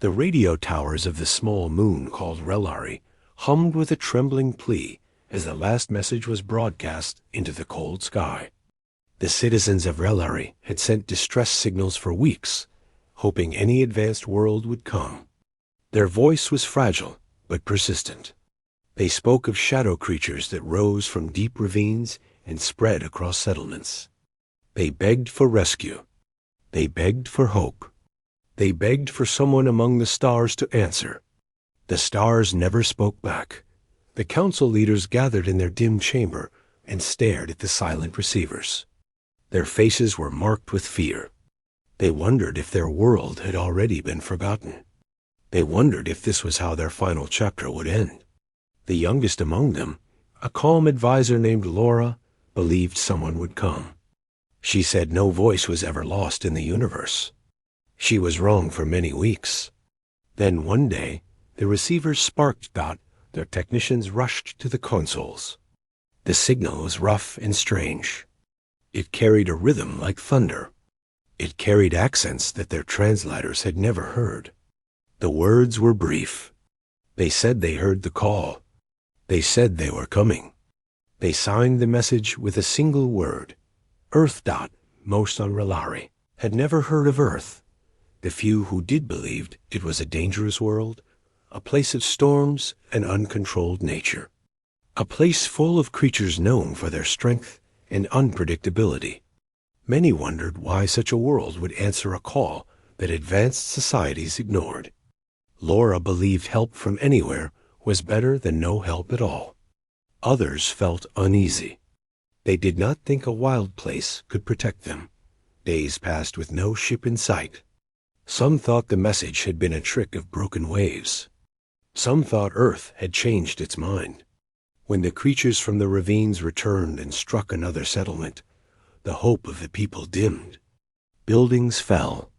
The radio towers of the small moon called Relari hummed with a trembling plea as the last message was broadcast into the cold sky. The citizens of Relari had sent distress signals for weeks, hoping any advanced world would come. Their voice was fragile but persistent. They spoke of shadow creatures that rose from deep ravines and spread across settlements. They begged for rescue. They begged for hope. They begged for someone among the stars to answer. The stars never spoke back. The council leaders gathered in their dim chamber and stared at the silent receivers. Their faces were marked with fear. They wondered if their world had already been forgotten. They wondered if this was how their final chapter would end. The youngest among them, a calm advisor named Laura, believed someone would come. She said no voice was ever lost in the universe. She was wrong for many weeks. Then one day, the receivers sparked. Their technicians rushed to the consoles. The signal was rough and strange. It carried a rhythm like thunder. It carried accents that their translators had never heard. The words were brief. They said they heard the call. They said they were coming. They signed the message with a single word, Earth. Most on Relari had never heard of Earth. The few who did believed it was a dangerous world, a place of storms and uncontrolled nature, a place full of creatures known for their strength and unpredictability. Many wondered why such a world would answer a call that advanced societies ignored. Laura believed help from anywhere was better than no help at all. Others felt uneasy. They did not think a wild place could protect them. Days passed with no ship in sight. Some thought the message had been a trick of broken waves. Some thought Earth had changed its mind. When the creatures from the ravines returned and struck another settlement, the hope of the people dimmed. Buildings fell.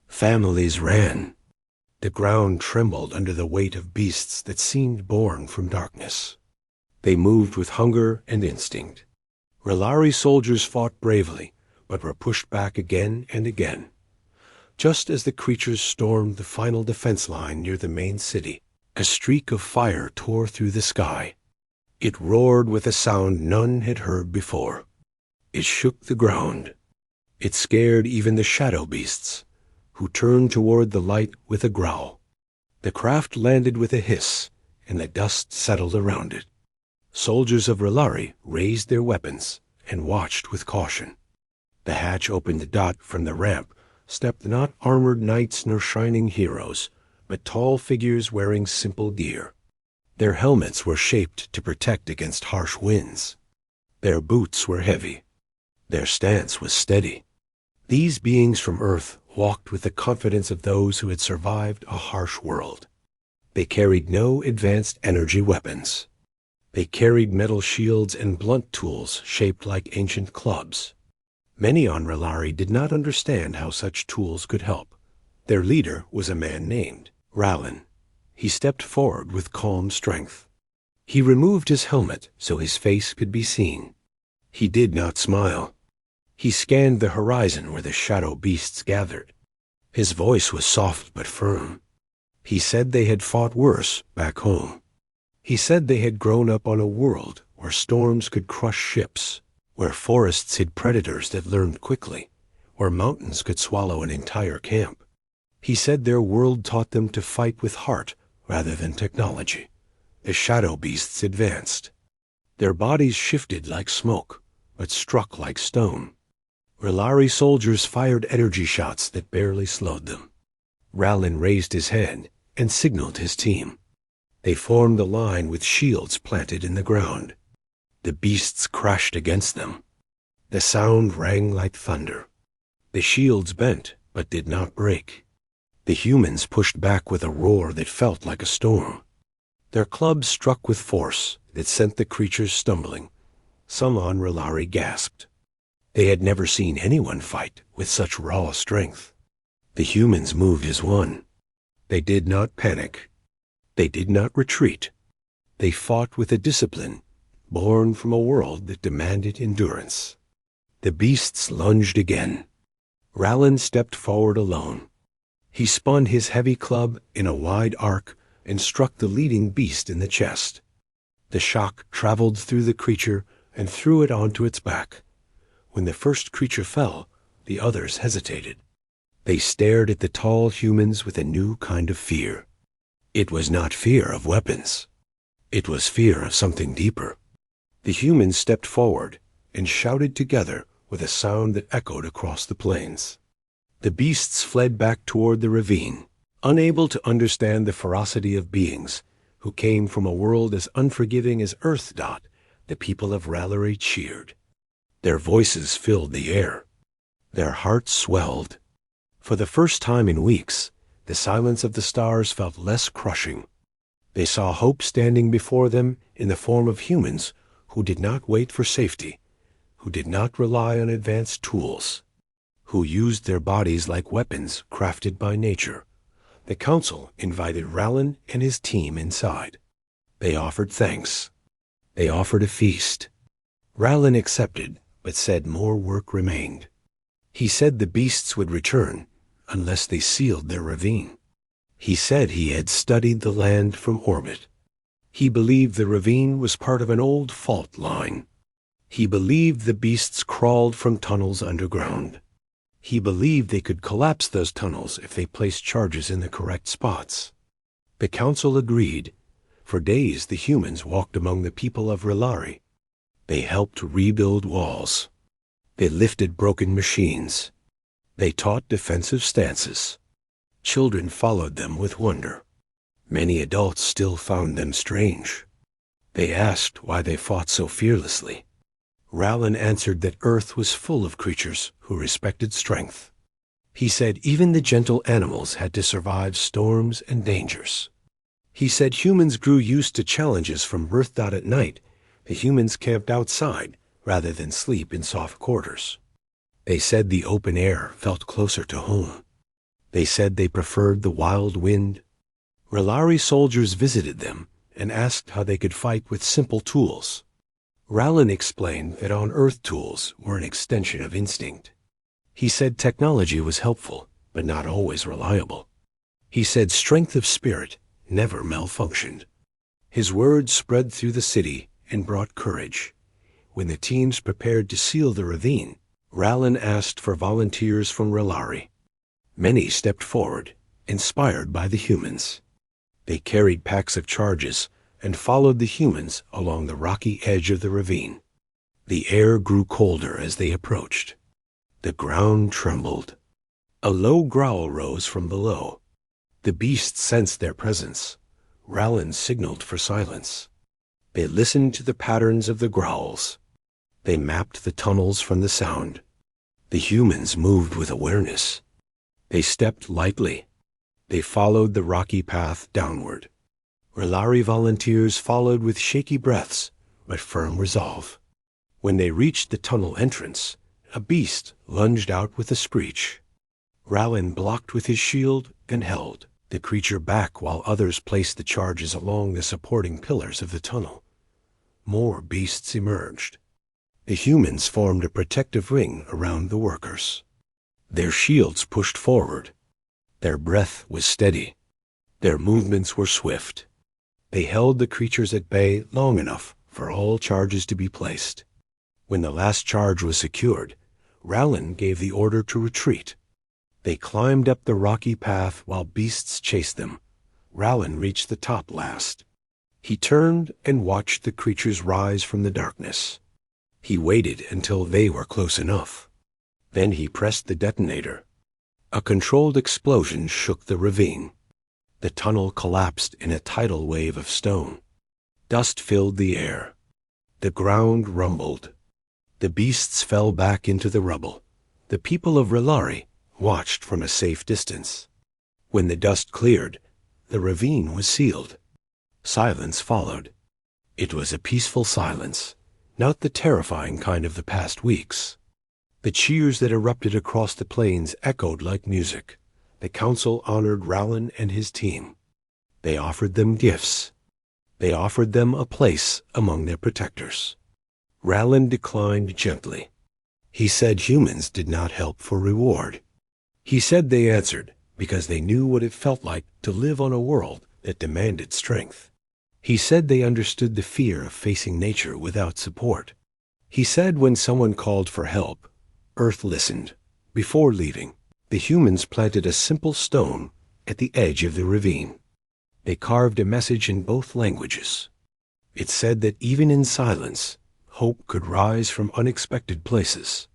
Families ran. The ground trembled under the weight of beasts that seemed born from darkness. They moved with hunger and instinct. Relari soldiers fought bravely, but were pushed back again and again. Just as the creatures stormed the final defense line near the main city, a streak of fire tore through the sky. It roared with a sound none had heard before. It shook the ground. It scared even the shadow beasts, who turned toward the light with a growl. The craft landed with a hiss, and the dust settled around it. Soldiers of Relari raised their weapons and watched with caution. The hatch opened. From the ramp stepped not armored knights nor shining heroes, but tall figures wearing simple gear. Their helmets were shaped to protect against harsh winds. Their boots were heavy. Their stance was steady. These beings from Earth walked with the confidence of those who had survived a harsh world. They carried no advanced energy weapons. They carried metal shields and blunt tools shaped like ancient clubs. Many on Relari did not understand how such tools could help. Their leader was a man named Rallin. He stepped forward with calm strength. He removed his helmet so his face could be seen. He did not smile. He scanned the horizon where the shadow beasts gathered. His voice was soft but firm. He said they had fought worse back home. He said they had grown up on a world where storms could crush ships, where forests hid predators that learned quickly, where mountains could swallow an entire camp. He said their world taught them to fight with heart rather than technology. The shadow beasts advanced. Their bodies shifted like smoke, but struck like stone. Relari soldiers fired energy shots that barely slowed them. Rallin raised his head and signaled his team. They formed a line with shields planted in the ground. The beasts crashed against them. The sound rang like thunder. The shields bent, but did not break. The humans pushed back with a roar that felt like a storm. Their clubs struck with force that sent the creatures stumbling. Some on Relari gasped. They had never seen anyone fight with such raw strength. The humans moved as one. They did not panic. They did not retreat. They fought with a discipline born from a world that demanded endurance. The beasts lunged again. Rallin stepped forward alone. He spun his heavy club in a wide arc and struck the leading beast in the chest. The shock traveled through the creature and threw it onto its back. When the first creature fell, the others hesitated. They stared at the tall humans with a new kind of fear. It was not fear of weapons. It was fear of something deeper. The humans stepped forward and shouted together with a sound that echoed across the plains. The beasts fled back toward the ravine, unable to understand the ferocity of beings who came from a world as unforgiving as Earth. The people of Rallery cheered. Their voices filled the air. Their hearts swelled. For the first time in weeks, the silence of the stars felt less crushing. They saw hope standing before them in the form of humans who did not wait for safety, who did not rely on advanced tools, who used their bodies like weapons crafted by nature. The council invited Rallen and his team inside. They offered thanks. They offered a feast. Rallen accepted, but said more work remained. He said the beasts would return unless they sealed their ravine. He said he had studied the land from orbit. He believed the ravine was part of an old fault line. He believed the beasts crawled from tunnels underground. He believed they could collapse those tunnels if they placed charges in the correct spots. The council agreed. For days the humans walked among the people of Rallery. They helped rebuild walls. They lifted broken machines. They taught defensive stances. Children followed them with wonder. Many adults still found them strange. They asked why they fought so fearlessly. Rallen answered that Earth was full of creatures who respected strength. He said even the gentle animals had to survive storms and dangers. He said humans grew used to challenges from Earth. At night, the humans camped outside rather than sleep in soft quarters. They said the open air felt closer to home. They said they preferred the wild wind. Rallery soldiers visited them and asked how they could fight with simple tools. Rallen explained that on Earth tools were an extension of instinct. He said technology was helpful, but not always reliable. He said strength of spirit never malfunctioned. His words spread through the city and brought courage. When the teams prepared to seal the ravine, Rallen asked for volunteers from Rallery. Many stepped forward, inspired by the humans. They carried packs of charges and followed the humans along the rocky edge of the ravine. The air grew colder as they approached. The ground trembled. A low growl rose from below. The beasts sensed their presence. Rallen signaled for silence. They listened to the patterns of the growls. They mapped the tunnels from the sound. The humans moved with awareness. They stepped lightly. They followed the rocky path downward. Rallery volunteers followed with shaky breaths, but firm resolve. When they reached the tunnel entrance, a beast lunged out with a screech. Rallen blocked with his shield and held the creature back while others placed the charges along the supporting pillars of the tunnel. More beasts emerged. The humans formed a protective ring around the workers. Their shields pushed forward. Their breath was steady. Their movements were swift. They held the creatures at bay long enough for all charges to be placed. When the last charge was secured, Rallen gave the order to retreat. They climbed up the rocky path while beasts chased them. Rallen reached the top last. He turned and watched the creatures rise from the darkness. He waited until they were close enough. Then he pressed the detonator. A controlled explosion shook the ravine. The tunnel collapsed in a tidal wave of stone. Dust filled the air. The ground rumbled. The beasts fell back into the rubble. The people of Rallery watched from a safe distance. When the dust cleared, the ravine was sealed. Silence followed. It was a peaceful silence, not the terrifying kind of the past weeks. The cheers that erupted across the plains echoed like music. The council honored Rallen and his team. They offered them gifts. They offered them a place among their protectors. Rallen declined gently. He said humans did not help for reward. He said they answered because they knew what it felt like to live on a world that demanded strength. He said they understood the fear of facing nature without support. He said when someone called for help, Earth listened. Before leaving, the humans planted a simple stone at the edge of the ravine. They carved a message in both languages. It said that even in silence, hope could rise from unexpected places.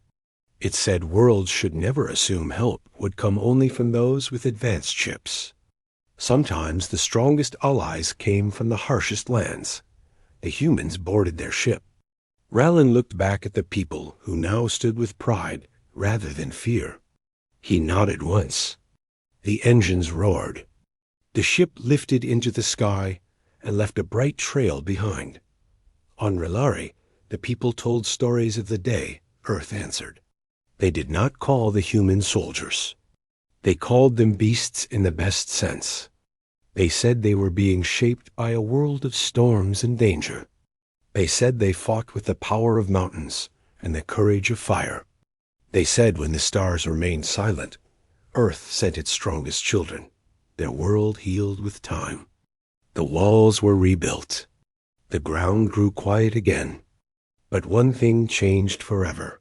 It said worlds should never assume help would come only from those with advanced ships. Sometimes the strongest allies came from the harshest lands. The humans boarded their ship. Rallin looked back at the people who now stood with pride rather than fear. He nodded once. The engines roared. The ship lifted into the sky and left a bright trail behind. On Relari, the people told stories of the day Earth answered. They did not call the humans soldiers. They called them beasts in the best sense. They said they were being shaped by a world of storms and danger. They said they fought with the power of mountains and the courage of fire. They said when the stars remained silent, Earth sent its strongest children. Their world healed with time. The walls were rebuilt. The ground grew quiet again. But one thing changed forever.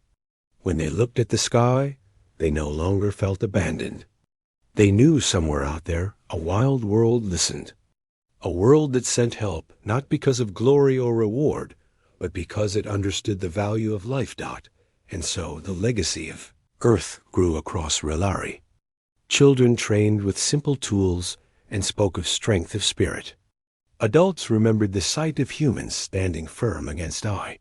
When they looked at the sky, they no longer felt abandoned. They knew somewhere out there a wild world listened. A world that sent help not because of glory or reward, but because it understood the value of life. And so the legacy of Earth grew across Relari. Children trained with simple tools and spoke of strength of spirit. Adults remembered the sight of humans standing firm against eye.